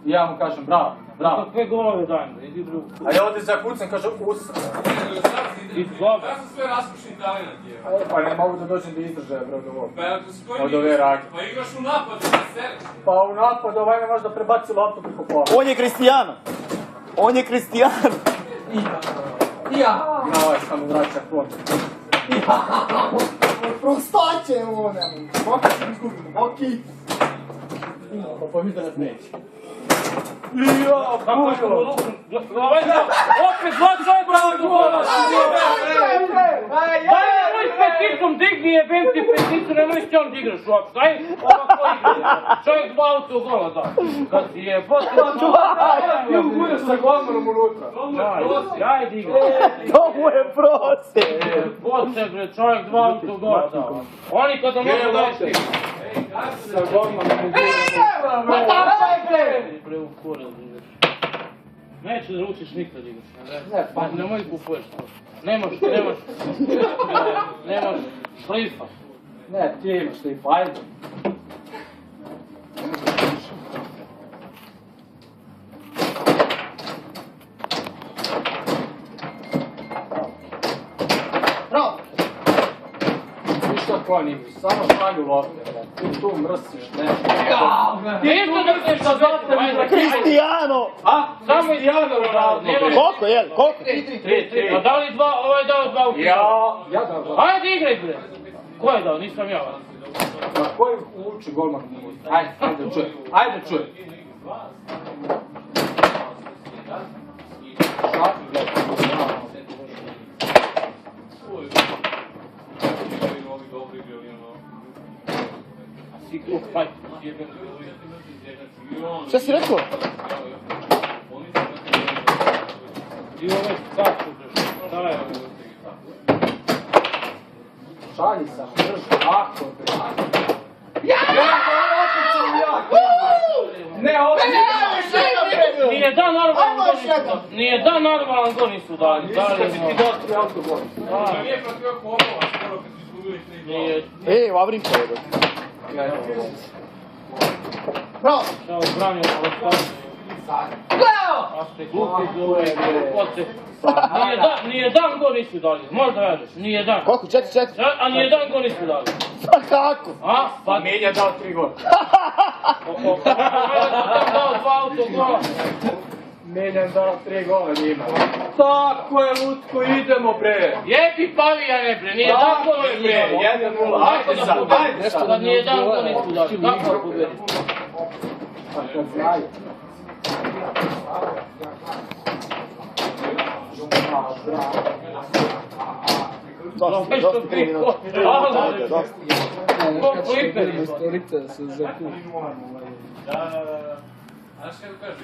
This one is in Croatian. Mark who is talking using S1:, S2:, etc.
S1: I ja mu kažem bravo, bravo.
S2: Sve golove dajem, idi drugu.
S1: A ja ovdje zakucam, kaže usra.
S3: Ja sam sve raskušni talent je.
S1: Pa ne mogu da dođem da izdržaje, bro, do ovog.
S3: Pa ako si koji
S1: Od ove rake.
S3: Pa igraš u napadu, da sereš.
S1: Pa u napadu ovaj ne može da prebaci loptu preko pola.
S4: On je Cristiano. On je Cristiano.
S1: Ja, ovaj samo vraća klop.
S5: Prostaće mu ne. Moka se izgubimo, oki.
S1: Pa mi da nas neće.
S2: Opet zlačaj, bravo, gola! Daj, s peticom digni, jebem ti peticu, nemoj s njom da igraš uopšte, daj, ovako igra. Čovjek 2 autogola da. Kad ti je potrebno...
S1: Ja budeš sa golmanom unutra.
S2: Daj, da igraš.
S4: To mu je prosek.
S2: Potrebno, čovjek 2 autogola da. Oni kada mogu dajte.
S1: Sa golmanom unutra.
S5: Pa tako čekaj!
S2: Bre, u kurac igraš. Neće da učiš nikad igraš.
S1: Ne, pa
S2: nemoj kupuješ to. Nemaš šlifa.
S1: ne, ti imaš ti, pa ajde.
S5: Bravo!
S1: Ništa ko nisi, samo šalju lopte, bre. Ti tu mrsiš nešto.
S2: Isto da se što zate
S4: Cristiano.
S1: A?
S2: Samo
S1: Cristiano Ronaldo.
S4: Koliko, jel? Koliko?
S1: 3-3.
S2: A da li dva, ovaj dao 2 u
S1: Ja da dva.
S2: Ajde igraj bre. Ko je dao? Nisam ja.
S1: Na koji uči golmanom unutra? Ajde čuj. Ajde čuj. Šta?
S2: Si klub, hajde.
S4: Šta si rekao?
S2: I ovaj kako bre. Šta je ovo?
S1: Šalji sam, drži, ako bre. Ne, ovo
S2: Nije dan normalan gol nisu dali.
S1: Nisi ti dao 3 autogol.
S3: To nije protiv Kopova, skoro kad su izgubili 3 gola.
S2: Nije.
S4: Ej, Vavrinko je dok.
S5: Bravo!
S2: Šta obranio ovo
S5: Bravo!
S2: a ste glupi zove. Nije dan gol nisu dali. Možda vežeš. Nije dan.
S4: Koliko? 4-4?
S2: A nije dan gol nisu dali.
S4: Pa kako?
S2: A? Pa
S1: Menja dao 3 gola.
S2: dao 2 autogola.
S1: Menjan dao 3 gola njima. Tako je, Lutko, idemo bre.
S2: Jebi pavijane bre, nije dan gol nisu dali.
S1: 1-0, ajde sad, ajde sad.
S2: Kad nije dan gol nisu dali. Kako da pobedi?
S1: Pa kad znaju.
S4: Dosta, dosta 3 minuta. Ajde, dosta.
S2: Ko fliper?
S5: Storica se zakup.
S3: Znaš kako kaže?